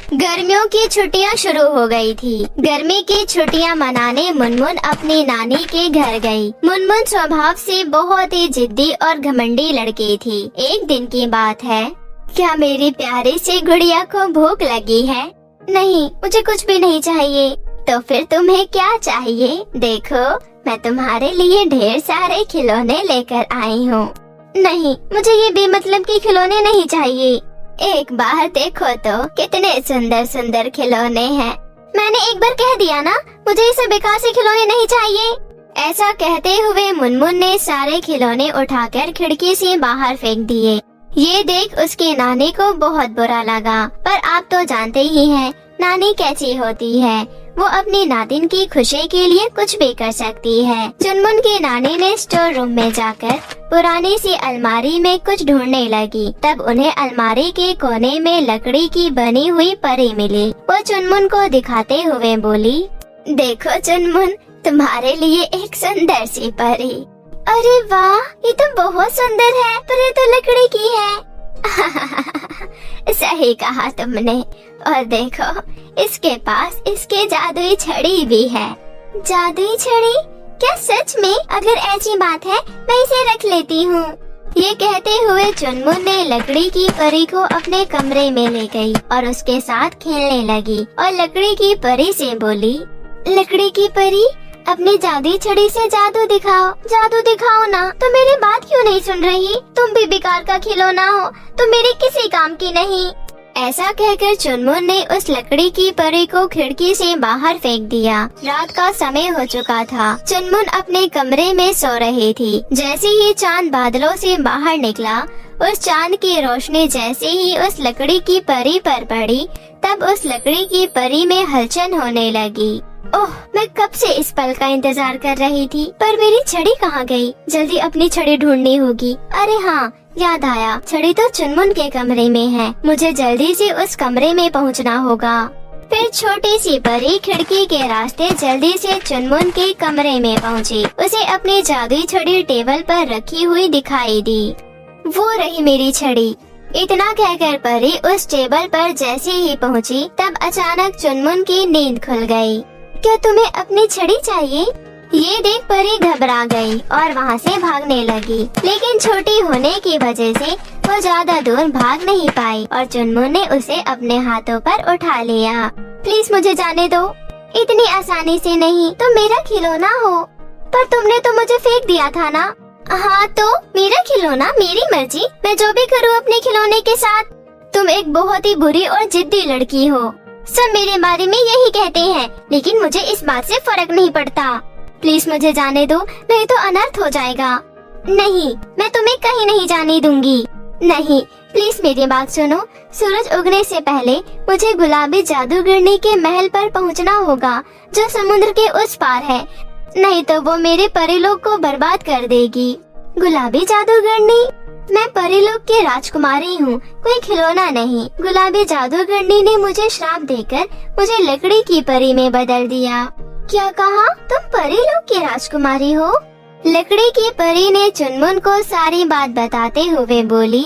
गर्मियों की छुट्टियां शुरू हो गई थी। गर्मी की छुट्टियां मनाने मुनमुन अपनी नानी के घर गई। मुनमुन स्वभाव से बहुत ही जिद्दी और घमंडी लड़की थी। एक दिन की बात है, क्या मेरी प्यारी सी गुड़िया को भूख लगी है? नहीं, मुझे कुछ भी नहीं चाहिए। तो फिर तुम्हें क्या चाहिए? देखो, मैं तुम्हारे लिए ढेर सारे खिलौने लेकर आई हूँ। नहीं, मुझे ये बेमतलब के खिलौने नहीं चाहिए। एक बार देखो तो कितने सुंदर सुंदर खिलौने हैं। मैंने एक बार कह दिया ना, मुझे ये सब बेकार से खिलौने नहीं चाहिए। ऐसा कहते हुए मुनमुन ने सारे खिलौने उठाकर खिड़की से बाहर फेंक दिए। ये देख उसकी नानी को बहुत बुरा लगा, पर आप तो जानते ही हैं नानी कैसी होती है। वो अपनी नातिन की खुशी के लिए कुछ भी कर सकती है। चुनमुन की नानी ने स्टोर रूम में जाकर पुरानी सी अलमारी में कुछ ढूंढने लगी। तब उन्हें अलमारी के कोने में लकड़ी की बनी हुई परी मिली। वो चुनमुन को दिखाते हुए बोली, देखो चुनमुन, तुम्हारे लिए एक सुंदर सी परी। अरे वाह, ये तो बहुत सुंदर है, पर ये तो लकड़ी की है। सही कहा तुमने। और देखो, इसके पास इसके जादुई छड़ी भी है। जादुई छड़ी? क्या सच में? अगर ऐसी बात है, मैं इसे रख लेती हूँ। ये कहते हुए चुनमुन ने लकड़ी की परी को अपने कमरे में ले गई और उसके साथ खेलने लगी और लकड़ी की परी से बोली, लकड़ी की परी, अपनी जादुई छड़ी से जादू दिखाओ ना। तो मेरी बात क्यों नहीं सुन रही? तुम भी बेकार का खिलौना हो, तुम मेरे किसी काम की नहीं। ऐसा कहकर चुनमुन ने उस लकड़ी की परी को खिड़की से बाहर फेंक दिया। रात का समय हो चुका था। चुनमुन अपने कमरे में सो रही थी। जैसे ही चांद बादलों से बाहर निकला, उस चांद की रोशनी जैसे ही उस लकड़ी की परी पर पड़ी, तब उस लकड़ी की परी में हलचल होने लगी। ओह, मैं कब से इस पल का इंतजार कर रही थी, पर मेरी छड़ी कहाँ गई? जल्दी अपनी छड़ी ढूंढनी होगी। अरे हाँ, याद आया, छड़ी तो चुनमुन के कमरे में है। मुझे जल्दी से उस कमरे में पहुँचना होगा। फिर छोटी सी परी खिड़की के रास्ते जल्दी से चुनमुन के कमरे में पहुँची। उसे अपनी जादुई छड़ी टेबल पर रखी हुई दिखाई दी। वो रही मेरी छड़ी। इतना कहकर परी उस टेबल पर जैसे ही पहुँची, तब अचानक चुनमुन की नींद खुल गई। क्या तुम्हें अपनी छड़ी चाहिए? ये देख परी घबरा गई और वहाँ से भागने लगी, लेकिन छोटी होने की वजह से वो ज्यादा दूर भाग नहीं पाई और चुनमुन ने उसे अपने हाथों पर उठा लिया। प्लीज मुझे जाने दो। इतनी आसानी से नहीं, तुम मेरा खिलौना हो। पर तुमने तो मुझे फेंक दिया था ना। हाँ तो मेरा खिलौना, मेरी मर्जी, मैं जो भी करूँ अपने खिलौने के साथ। तुम एक बहुत ही बुरी और जिद्दी लड़की हो। सब मेरे बारे में यही कहते हैं, लेकिन मुझे इस बात से फर्क नहीं पड़ता। प्लीज मुझे जाने दो, नहीं तो अनर्थ हो जाएगा। नहीं, मैं तुम्हें कहीं नहीं जाने दूंगी। नहीं, प्लीज मेरी बात सुनो। सूरज उगने से पहले मुझे गुलाबी जादूगरनी के महल पर पहुंचना होगा, जो समुद्र के उस पार है। नहीं तो वो मेरे परीलोक को बर्बाद कर देगी। गुलाबी जादूगरनी? मैं परीलोक की राजकुमारी हूँ, कोई खिलौना नहीं। गुलाबी जादूगरनी ने मुझे श्राप देकर मुझे लकड़ी की परी में बदल दिया। क्या कहा? तुम परीलोक की राजकुमारी हो? लकड़ी की परी ने चुनमुन को सारी बात बताते हुए बोली,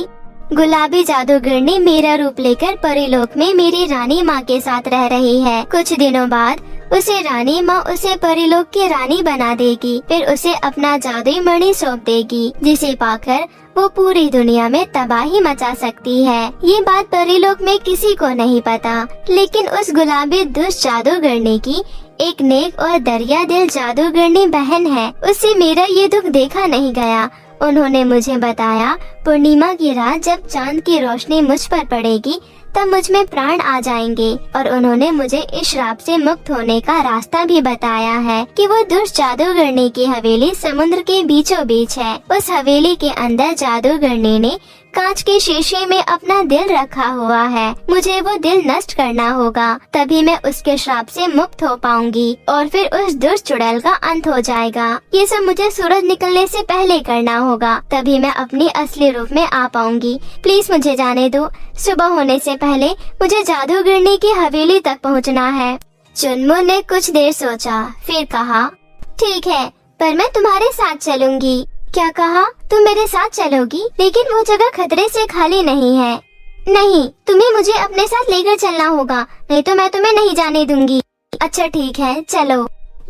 गुलाबी जादूगरनी मेरा रूप लेकर परीलोक में मेरी रानी माँ के साथ रह रही है। कुछ दिनों बाद उसे रानी माँ उसे परीलोक की रानी बना देगी। फिर उसे अपना जादुई मणि सौंप देगी, जिसे पाकर वो पूरी दुनिया में तबाही मचा सकती है। ये बात परीलोक में किसी को नहीं पता, लेकिन उस गुलाबी दुष्ट जादूगरनी की एक नेक और दरिया दिल जादूगरनी बहन है। उससे मेरा ये दुख देखा नहीं गया। उन्होंने मुझे बताया, पूर्णिमा की रात जब चांद की रोशनी मुझ पर पड़ेगी, तब मुझ में प्राण आ जाएंगे। और उन्होंने मुझे इस श्राप से मुक्त होने का रास्ता भी बताया है कि वो दुष्ट जादूगरनी की हवेली समुद्र के बीचों बीच है। उस हवेली के अंदर जादूगरनी ने कांच के शीशे में अपना दिल रखा हुआ है। मुझे वो दिल नष्ट करना होगा, तभी मैं उसके श्राप से मुक्त हो पाऊंगी और फिर उस दुष्ट चुड़ैल का अंत हो जाएगा। ये सब मुझे सूरज निकलने से पहले करना होगा, तभी मैं अपनी असली रूप में आ पाऊंगी। प्लीज मुझे जाने दो। सुबह होने से पहले मुझे जादूगरनी की हवेली तक पहुंचना है। चुनमुन ने कुछ देर सोचा, फिर कहा, ठीक है, पर मैं तुम्हारे साथ चलूंगी। क्या कहा? तुम मेरे साथ चलोगी? लेकिन वो जगह खतरे से खाली नहीं है। नहीं, तुम्हें मुझे अपने साथ लेकर चलना होगा, नहीं तो मैं तुम्हें नहीं जाने दूंगी। अच्छा ठीक है, चलो,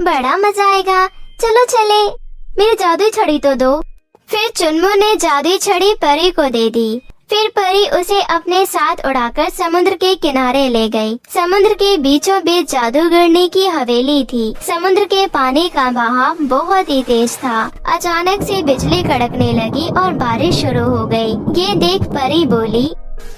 बड़ा मजा आएगा, चलो चले। मेरी जादुई छड़ी तो दो। फिर चुनमुन ने जादुई छड़ी परी को दे दी। फिर परी उसे अपने साथ उड़ाकर समुद्र के किनारे ले गई। समुद्र के बीचों बीच जादूगरनी की हवेली थी। समुद्र के पानी का बहाव बहुत ही तेज था। अचानक से बिजली कड़कने लगी और बारिश शुरू हो गई। ये देख परी बोली,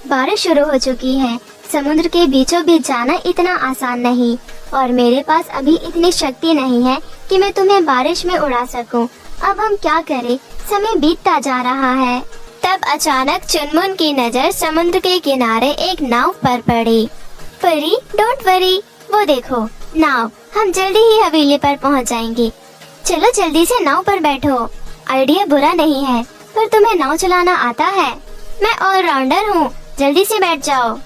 बारिश शुरू हो चुकी है। समुद्र के बीचों बीच जाना इतना आसान नहीं और मेरे पास अभी इतनी शक्ति नहीं है कि मैं तुम्हें बारिश में उड़ा सकूं। अब हम क्या करें? समय बीतता जा रहा है। तब अचानक चुनमुन की नजर समुद्र के किनारे एक नाव पर पड़ी। परी, डोंट वरी, वो देखो नाव, हम जल्दी ही हवेली पर पहुंच जाएंगे। चलो जल्दी से नाव पर बैठो। आइडिया बुरा नहीं है, पर तुम्हें नाव चलाना आता है? मैं ऑलराउंडर हूँ, जल्दी से बैठ जाओ।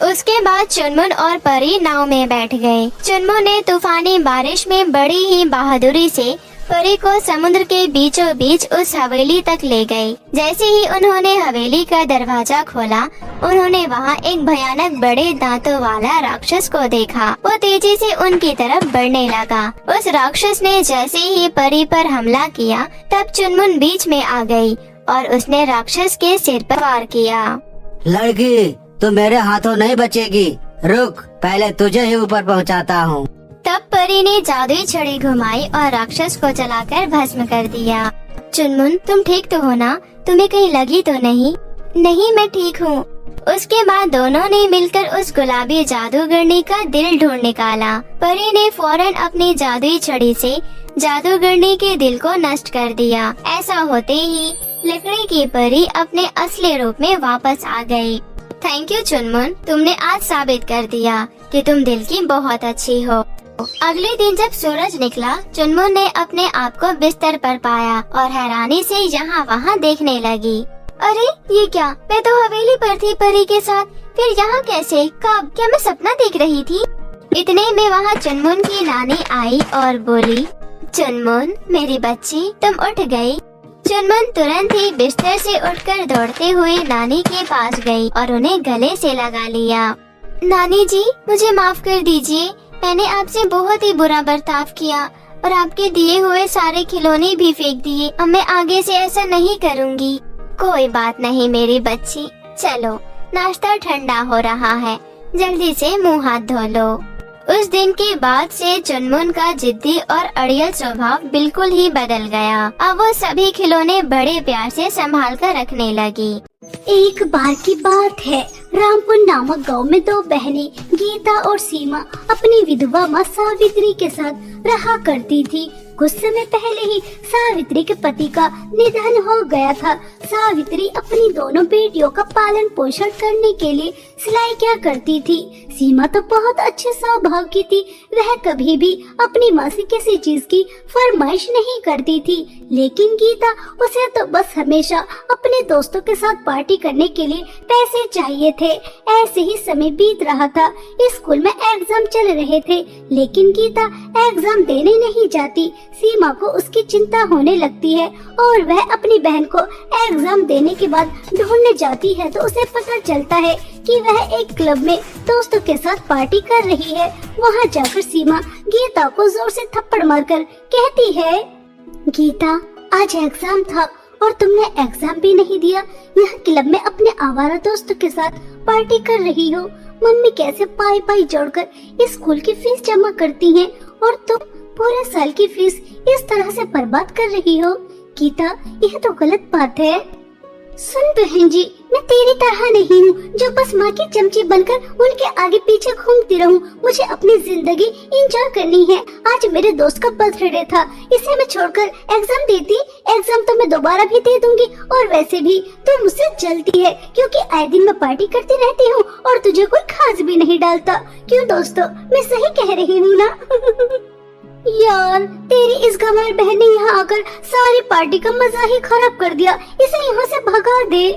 उसके बाद चुनमुन और परी नाव में बैठ गए। चुनमुन ने तूफानी बारिश में बड़ी ही बहादुरी से परी को समुद्र के बीचों बीच उस हवेली तक ले गई। जैसे ही उन्होंने हवेली का दरवाजा खोला, उन्होंने वहाँ एक भयानक बड़े दांतों वाला राक्षस को देखा। वो तेजी से उनकी तरफ बढ़ने लगा। उस राक्षस ने जैसे ही परी पर हमला किया, तब चुनमुन बीच में आ गई और उसने राक्षस के सिर पर वार किया। लड़की, तू मेरे हाथों नहीं बचेगी, रुक, पहले तुझे ही ऊपर पहुंचाता हूँ। तब परी ने जादुई छड़ी घुमाई और राक्षस को जलाकर भस्म कर दिया। चुनमुन, तुम ठीक तो हो ना? तुम्हें कहीं लगी तो नहीं? नहीं, मैं ठीक हूँ। उसके बाद दोनों ने मिलकर उस गुलाबी जादूगरनी का दिल ढूंढ निकाला। परी ने फौरन अपनी जादुई छड़ी से जादूगरनी के दिल को नष्ट कर दिया। ऐसा होते ही लकड़ी की परी अपने असली रूप में वापस आ गई। थैंक यू चुनमुन, तुमने आज साबित कर दिया कि तुम दिल की बहुत अच्छी हो। अगले दिन जब सूरज निकला, चुनमुन ने अपने आप को बिस्तर पर पाया और हैरानी से यहाँ वहाँ देखने लगी। अरे ये क्या, मैं तो हवेली पर थी परी के साथ, फिर यहाँ कैसे, कब, क्या मैं सपना देख रही थी? इतने में वहाँ चुनमुन की नानी आई और बोली, चुनमुन मेरी बच्ची, तुम उठ गई। चुनमुन तुरंत ही बिस्तर से उठकर दौड़ते हुए नानी के पास गई और उन्हें गले से लगा लिया। नानी जी, मुझे माफ कर दीजिए, मैंने आपसे बहुत ही बुरा बर्ताव किया और आपके दिए हुए सारे खिलौने भी फेंक दिए। अब मैं आगे से ऐसा नहीं करूँगी। कोई बात नहीं मेरी बच्ची, चलो नाश्ता ठंडा हो रहा है, जल्दी से मुँह हाथ धो लो। उस दिन के बाद से चुनमुन का जिद्दी और अड़ियल स्वभाव बिल्कुल ही बदल गया। अब वो सभी खिलौने बड़े प्यार से संभाल कर रखने लगी। एक बार की बात है, रामपुर नामक गांव में दो बहनें गीता और सीमा अपनी विधवा माँ सावित्री के साथ रहा करती थी। कुछ समय पहले ही सावित्री के पति का निधन हो गया था। सावित्री अपनी दोनों बेटियों का पालन पोषण करने के लिए सिलाई क्या करती थी। सीमा तो बहुत अच्छे स्वभाव की थी, वह कभी भी अपनी माँ से किसी चीज की फरमाइश नहीं करती थी। लेकिन गीता, उसे तो बस हमेशा अपने दोस्तों के साथ पार्टी करने के लिए पैसे चाहिए थे। ऐसे ही समय बीत रहा था। स्कूल में एग्जाम चल रहे थे, लेकिन गीता एग्जाम देने नहीं जाती। सीमा को उसकी चिंता होने लगती है और वह अपनी बहन को एग्जाम देने के बाद ढूंढने जाती है तो उसे पता चलता है कि वह एक क्लब में दोस्तों के साथ पार्टी कर रही है। वहां जाकर सीमा गीता को जोर से थप्पड़ मारकर कहती है, गीता, आज एग्जाम था और तुमने एग्जाम भी नहीं दिया, यहाँ क्लब में अपने आवारा दोस्तों के साथ पार्टी कर रही हो। मम्मी कैसे पाई पाई जोड़कर स्कूल की फीस जमा करती हैं और तुम पूरे साल की फीस इस तरह से बर्बाद कर रही हो। गीता, यह तो गलत बात है। सुन बहन जी, मैं तेरी तरह नहीं हूँ जो बस माँ की चमची बनकर उनके आगे पीछे घूमती रहूँ। मुझे अपनी जिंदगी एंजॉय करनी है। आज मेरे दोस्त का बर्थडे था, इसे मैं छोड़कर एग्जाम देती। एग्जाम तो मैं दोबारा भी दे दूंगी और वैसे भी तो मुझसे जलती है क्योंकि आए दिन मैं पार्टी करती रहती हूँ और तुझे कोई खास भी नहीं डालता। क्यों दोस्तों, मैं सही कह रही हूँ ना? यार, तेरी इस गंवार बहन ने यहाँ आकर सारी पार्टी का मजा ही खराब कर दिया। इसे यहाँ से भगा दे।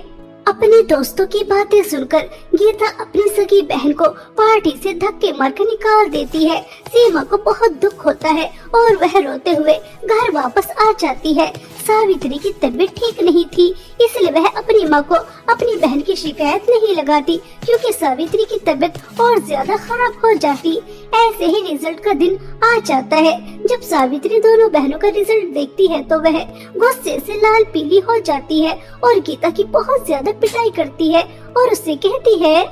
अपने दोस्तों की बातें सुनकर गीता अपनी सगी बहन को पार्टी से धक्के मारकर निकाल देती है। सीमा को बहुत दुख होता है और वह रोते हुए घर वापस आ जाती है। सावित्री की तबीयत ठीक नहीं थी, इसलिए वह अपनी माँ को अपनी बहन की शिकायत नहीं लगाती, क्योंकि सावित्री की तबीयत और ज्यादा खराब हो जाती। ऐसे ही रिजल्ट का दिन आ जाता है। जब सावित्री दोनों बहनों का रिजल्ट देखती है तो वह गुस्से से लाल पीली हो जाती है और गीता की बहुत ज्यादा पिटाई करती है और उससे कहती है,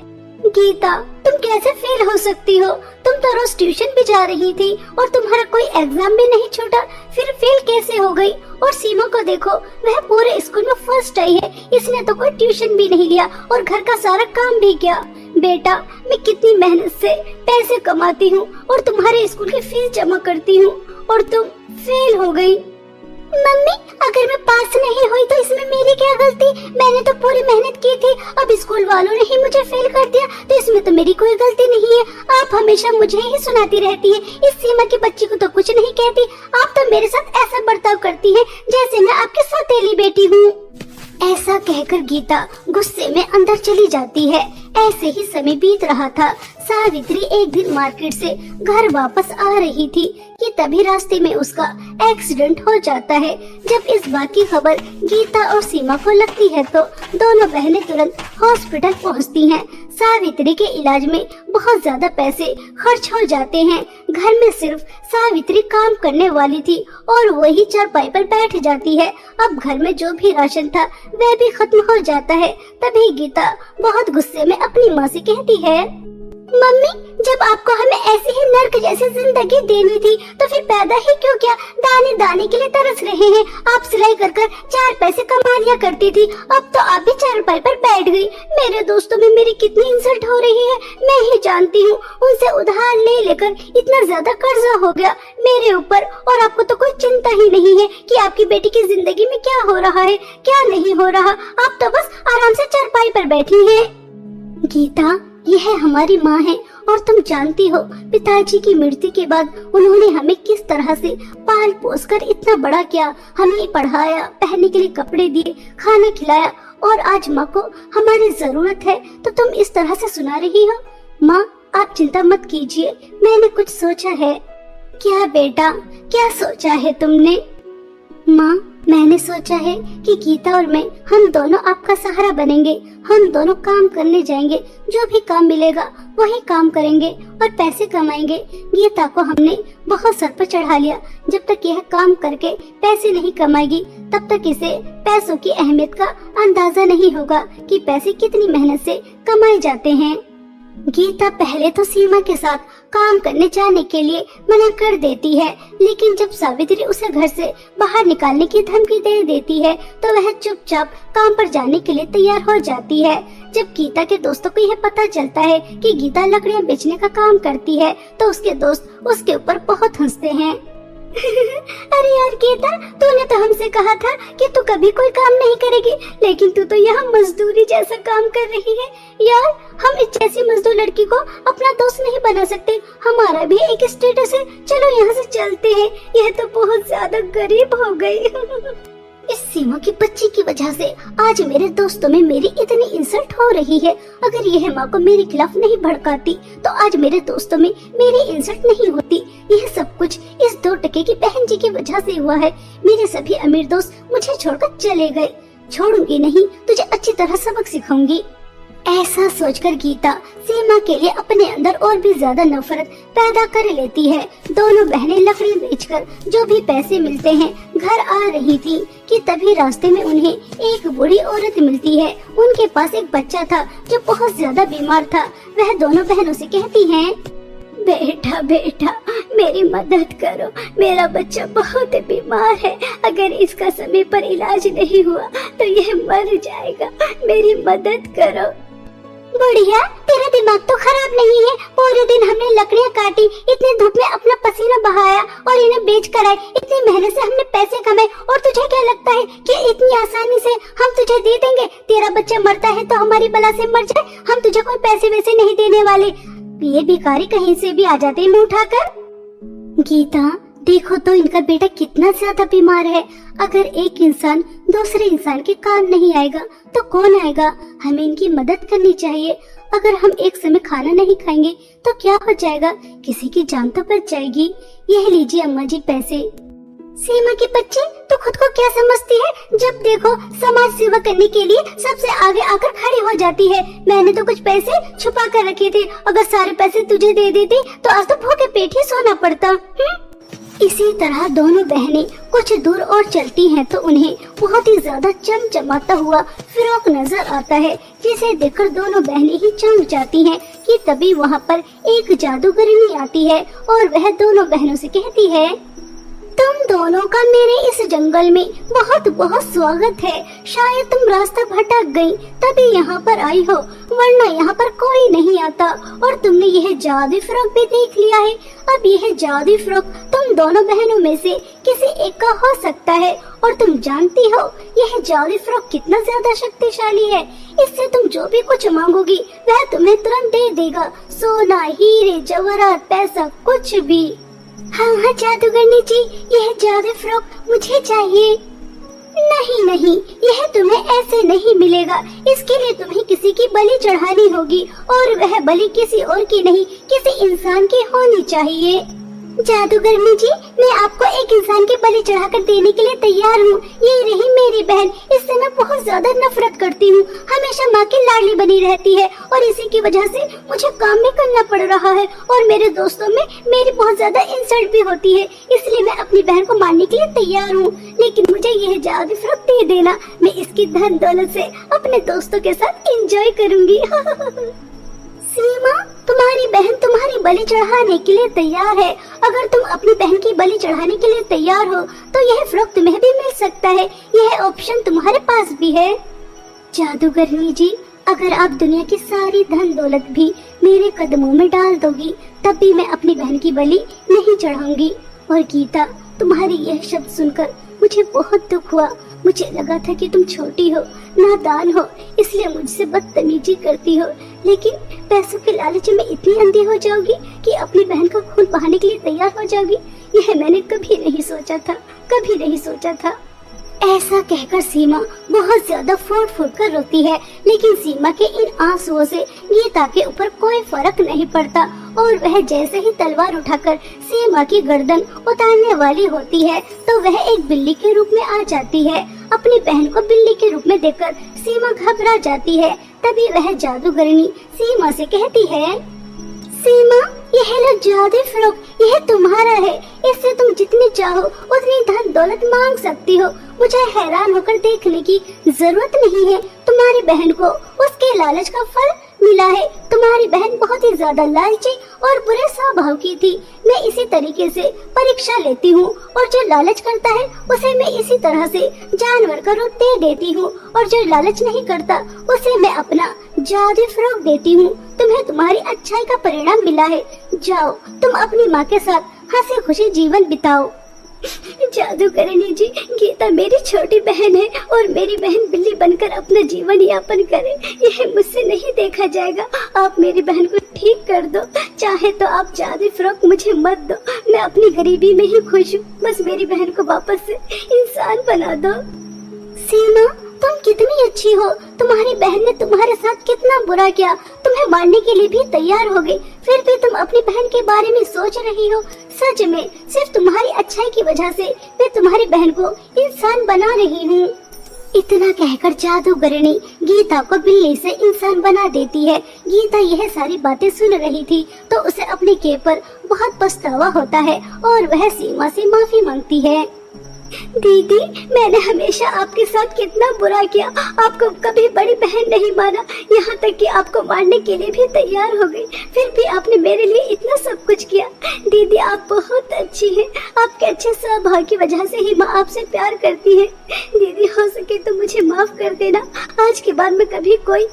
गीता तुम कैसे फेल हो सकती हो? तुम तो रोज ट्यूशन भी जा रही थी और तुम्हारा कोई एग्जाम भी नहीं छूटा, फिर फेल कैसे हो गई? और सीमा को देखो, वह पूरे स्कूल में फर्स्ट आई है, इसने तो कोई ट्यूशन भी नहीं लिया और घर का सारा काम भी किया। बेटा मैं कितनी मेहनत से पैसे कमाती हूँ और तुम्हारे स्कूल की फीस जमा करती हूँ और तुम फेल हो गई। मम्मी अगर मैं पास नहीं हुई तो इसमें मेरी क्या गलती? मैंने तो पूरी मेहनत की थी, अब स्कूल वालों ने ही मुझे फेल कर दिया तो इसमें तो मेरी कोई गलती नहीं है। आप हमेशा मुझे ही सुनाती रहती है, इस सीमा की बच्ची को तो कुछ नहीं कहती। आप तो मेरे साथ ऐसा बर्ताव करती है जैसे मैं आपकी सौतेली बेटी हूँ। ऐसा कहकर गीता गुस्से में अंदर चली जाती है। ऐसे ही समय बीत रहा था। सावित्री एक दिन मार्केट से घर वापस आ रही थी कि तभी रास्ते में उसका एक्सीडेंट हो जाता है। जब इस बात की खबर गीता और सीमा को लगती है तो दोनों बहनें तुरंत हॉस्पिटल पहुंचती हैं। सावित्री के इलाज में बहुत ज्यादा पैसे खर्च हो जाते हैं। घर में सिर्फ सावित्री काम करने वाली थी और वही चारपाई पर बैठ जाती है। अब घर में जो भी राशन था वह भी खत्म हो जाता है। तभी गीता बहुत गुस्से में अपनी माँ से कहती है, मम्मी जब आपको हमें ऐसी ही नर्क जैसी जिंदगी देनी थी तो फिर पैदा ही क्यों किया? दाने दाने के लिए तरस रहे हैं। आप सिलाई कर कर 4 पैसे कमा लिया करती थी, अब तो आप भी चारपाई पर बैठ गई। मेरे दोस्तों में मेरी कितनी इंसल्ट हो रही है मैं ही जानती हूँ। उनसे उधार ले लेकर इतना ज्यादा कर्जा हो गया मेरे ऊपर और आपको तो कोई चिंता ही नहीं है कि आपकी बेटी की जिंदगी में क्या हो रहा है क्या नहीं हो रहा। आप तो बस आराम से चारपाई पर बैठी है। गीता यह हमारी माँ है और तुम जानती हो पिताजी की मृत्यु के बाद उन्होंने हमें किस तरह से पाल पोस कर इतना बड़ा किया, हमें पढ़ाया, पहनने के लिए कपड़े दिए, खाना खिलाया और आज माँ को हमारी जरूरत है तो तुम इस तरह से सुना रही हो। माँ आप चिंता मत कीजिए, मैंने कुछ सोचा है। क्या बेटा क्या सोचा है तुमने? माँ मैंने सोचा है कि गीता और मैं हम दोनों आपका सहारा बनेंगे। हम दोनों काम करने जाएंगे, जो भी काम मिलेगा वही काम करेंगे और पैसे कमाएंगे। गीता को हमने बहुत सर पर चढ़ा लिया। जब तक यह काम करके पैसे नहीं कमाएगी तब तक इसे पैसों की अहमियत का अंदाजा नहीं होगा कि पैसे कितनी मेहनत से कमाए जाते हैं। गीता पहले तो सीमा के साथ काम करने जाने के लिए मना कर देती है, लेकिन जब सावित्री उसे घर से बाहर निकालने की धमकी दे देती है तो वह चुपचाप काम पर जाने के लिए तैयार हो जाती है। जब गीता के दोस्तों को यह पता चलता है कि गीता लकड़ियां बेचने का काम करती है तो उसके दोस्त उसके ऊपर बहुत हंसते हैं। अरे यार गीता तूने तो हमसे कहा था कि तू कभी कोई काम नहीं करेगी, लेकिन तू तो यहाँ मजदूरी जैसा काम कर रही है। यार हम इस जैसी मजदूर लड़की को अपना दोस्त नहीं बना सकते, हमारा भी एक स्टेटस है। चलो यहाँ से चलते हैं, यह तो बहुत ज्यादा गरीब हो गई। इस सीमा की बच्ची की वजह से आज मेरे दोस्तों में मेरी इतनी इंसल्ट हो रही है। अगर यह माँ को मेरे खिलाफ नहीं भड़काती तो आज मेरे दोस्तों में मेरी इंसल्ट नहीं होती। यह सब कुछ इस 2 टके की बहन जी की वजह से हुआ है। मेरे सभी अमीर दोस्त मुझे छोड़कर चले गए। छोड़ूंगी नहीं, तुझे अच्छी तरह सबक सिखाऊंगी। ऐसा सोचकर गीता सीमा के लिए अपने अंदर और भी ज्यादा नफरत पैदा कर लेती है। दोनों बहनें लकड़ी बेचकर जो भी पैसे मिलते हैं घर आ रही थी कि तभी रास्ते में उन्हें एक बूढ़ी औरत मिलती है। उनके पास एक बच्चा था जो बहुत ज्यादा बीमार था। वह दोनों बहनों से कहती हैं, बेटा बेटा मेरी मदद करो, मेरा बच्चा बहुत बीमार है। अगर इसका समय पर इलाज नहीं हुआ तो यह मर जाएगा, मेरी मदद करो। बुढ़िया तेरा दिमाग तो खराब नहीं है। पूरे दिन हमने लकड़ियाँ काटी, इतनी धूप में अपना पसीना बहाया और इन्हें बेच कर आए। इतनी मेहनत से हमने पैसे कमाए और तुझे क्या लगता है कि इतनी आसानी से हम तुझे दे देंगे? तेरा बच्चा मरता है तो हमारी बला से मर जाए, हम तुझे कोई पैसे वैसे नहीं देने वाले। ये भिखारी कहीं से भी आ जाते हैं मुंह उठाकर। गीता देखो तो इनका बेटा कितना ज्यादा बीमार है। अगर एक इंसान दूसरे इंसान के काम नहीं आएगा तो कौन आएगा? हमें इनकी मदद करनी चाहिए। अगर हम एक समय खाना नहीं खाएंगे तो क्या हो जाएगा? किसी की जान तो बच जाएगी। यह लीजिए अम्मा जी पैसे। सीमा की बच्ची, तो खुद को क्या समझती है? जब देखो समाज सेवा करने के लिए सबसे आगे आकर खड़ी हो जाती है। मैंने तो कुछ पैसे छुपा कर रखे थे, अगर सारे पैसे तुझे दे देती तो आज तो भूखे पेट ही सोना पड़ता। इसी तरह दोनों बहनें कुछ दूर और चलती हैं तो उन्हें बहुत ही ज्यादा चमचमाता हुआ फ्रॉक नजर आता है, जिसे देखकर दोनों बहनें ही चौंक जाती हैं कि तभी वहाँ पर एक जादूगरनी आती है और वह दोनों बहनों से कहती है, तुम दोनों का मेरे इस जंगल में बहुत बहुत स्वागत है। शायद तुम रास्ता भटक गई तभी यहाँ पर आई हो, वरना यहाँ पर कोई नहीं आता। और तुमने यह जादू फ्रॉक भी देख लिया है। अब यह जादू फ्रॉक तुम दोनों बहनों में से किसी एक का हो सकता है। और तुम जानती हो यह जादू फ्रॉक कितना ज्यादा शक्तिशाली है। इससे तुम जो भी कुछ मांगोगी वह तुम्हें तुरंत दे देगा, सोना, हीरे, जवाहरात, पैसा, कुछ भी। हाँ हाँ जादूगरनी जी, यह जादू फ्रॉक मुझे चाहिए। नहीं नहीं, यह तुम्हें ऐसे नहीं मिलेगा। इसके लिए तुम्हें किसी की बलि चढ़ानी होगी और वह बलि किसी और की नहीं, किसी इंसान की होनी चाहिए। जादूगरनी जी, मैं आपको एक इंसान की बलि चढ़ाकर देने के लिए तैयार हूँ। ये रही मेरी बहन, इससे मैं बहुत ज्यादा नफरत करती हूँ। हमेशा माँ की लाडली बनी रहती है और इसी की वजह से मुझे काम भी करना पड़ रहा है और मेरे दोस्तों में मेरी बहुत ज्यादा इंसल्ट भी होती है। इसलिए मैं अपनी बहन को मारने के लिए तैयार हूँ, लेकिन मुझे यह जादू फ्रॉक दे देना। मैं इसकी धन दौलत से अपने दोस्तों के साथ एंजॉय करूँगी। सीमा, तुम्हारी बहन तुम्हारी बलि चढ़ाने के लिए तैयार है। अगर तुम अपनी बहन की बलि चढ़ाने के लिए तैयार हो तो यह फ्रॉक तुम्हें भी मिल सकता है। यह ऑप्शन तुम्हारे पास भी है। जादूगरनी जी, अगर आप दुनिया की सारी धन दौलत भी मेरे कदमों में डाल दोगी तब भी मैं अपनी बहन की बलि नहीं चढ़ाऊंगी। और गीता, तुम्हारी यह शब्द सुनकर मुझे बहुत दुख हुआ। मुझे लगा था कि तुम छोटी हो, नादान हो, इसलिए मुझसे बदतमीजी करती हो, लेकिन पैसों के लालच में इतनी अंधी हो जाओगी कि अपनी बहन का खून बहाने के लिए तैयार हो जाओगी। यह मैंने कभी नहीं सोचा था, कभी नहीं सोचा था। ऐसा कहकर सीमा बहुत ज्यादा फूट फूट कर रोती है, लेकिन सीमा के इन आंसुओं से गीता के ऊपर कोई फर्क नहीं पड़ता और वह जैसे ही तलवार उठाकर सीमा की गर्दन उतारने वाली होती है तो वह एक बिल्ली के रूप में आ जाती है। अपनी बहन को बिल्ली के रूप में देखकर सीमा घबरा जाती है। तभी वह जादूगरनी सीमा से कहती है, सीमा, यह लो जादू फ्रॉक, यह तुम्हारा है। इससे तुम जितनी चाहो उतनी धन दौलत मांग सकती हो। मुझे हैरान होकर देखने की जरूरत नहीं है। तुम्हारी बहन को उसके लालच का फल मिला है। तुम्हारी बहन बहुत ही ज्यादा लालची और बुरे स्वभाव की थी। मैं इसी तरीके से परीक्षा लेती हूँ और जो लालच करता है उसे मैं इसी तरह से जानवर का रूप दे देती हूँ और जो लालच नहीं करता उसे मैं अपना जादू फ्रॉक देती हूँ। तुम्हें तुम्हारी अच्छाई का परिणाम मिला है। जाओ, तुम अपनी माँ के साथ हंसी खुशी जीवन बिताओ। जादूगरनी जी, गीता मेरी छोटी बहन है और मेरी बहन बिल्ली बनकर अपना जीवन यापन करे, यह मुझसे नहीं देखा जाएगा। आप मेरी बहन को ठीक कर दो। चाहे तो आप जादू फ्रॉक मुझे मत दो, मैं अपनी गरीबी में ही खुश हूँ। बस मेरी बहन को वापस से इंसान बना दो। सीमा, तुम कितनी अच्छी हो। तुम्हारी बहन ने तुम्हारे साथ कितना बुरा किया, तुम्हें मारने के लिए भी तैयार हो गई, फिर भी तुम अपनी बहन के बारे में सोच रही हो। सच में सिर्फ तुम्हारी अच्छाई की वजह से मैं तुम्हारी बहन को इंसान बना रही हूँ। इतना कहकर जादूगरनी गीता को बिल्ली से इंसान बना देती है। गीता यह सारी बातें सुन रही थी तो उसे अपने के पर बहुत पछतावा होता है और वह सीमा से माफी मांगती है। दीदी, मैंने हमेशा आपके साथ कितना बुरा किया। आपको कभी बड़ी बहन नहीं माना, यहाँ तक कि आपको मारने के लिए भी तैयार हो गई, फिर भी आपने मेरे लिए इतना सब कुछ किया। दीदी, आप बहुत अच्छी हैं। आपके अच्छे स्वभाव की वजह से ही माँ आपसे प्यार करती है। दीदी, हो सके तो मुझे माफ कर देना। आज के बाद मैं कभी कोई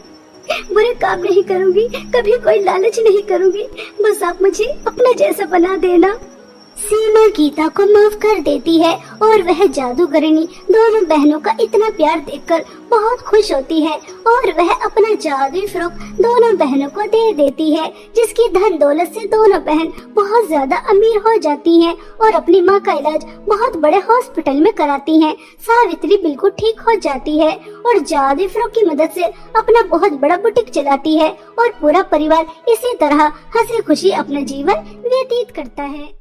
बुरे काम नहीं करूँगी, कभी कोई लालच नहीं करूँगी। बस आप मुझे अपना जैसा बना देना। सीमा गीता को माफ कर देती है और वह जादूगरनी दोनों बहनों का इतना प्यार देखकर बहुत खुश होती है और वह अपना जादू फ्रॉक दोनों बहनों को दे देती है, जिसकी धन दौलत से दोनों बहन बहुत ज्यादा अमीर हो जाती हैं और अपनी माँ का इलाज बहुत बड़े हॉस्पिटल में कराती हैं। सावित्री बिल्कुल ठीक हो जाती है और जादू फ्रॉक की मदद से अपना बहुत बड़ा बुटीक चलाती है और पूरा परिवार इसी तरह हंसी खुशी अपना जीवन व्यतीत करता है।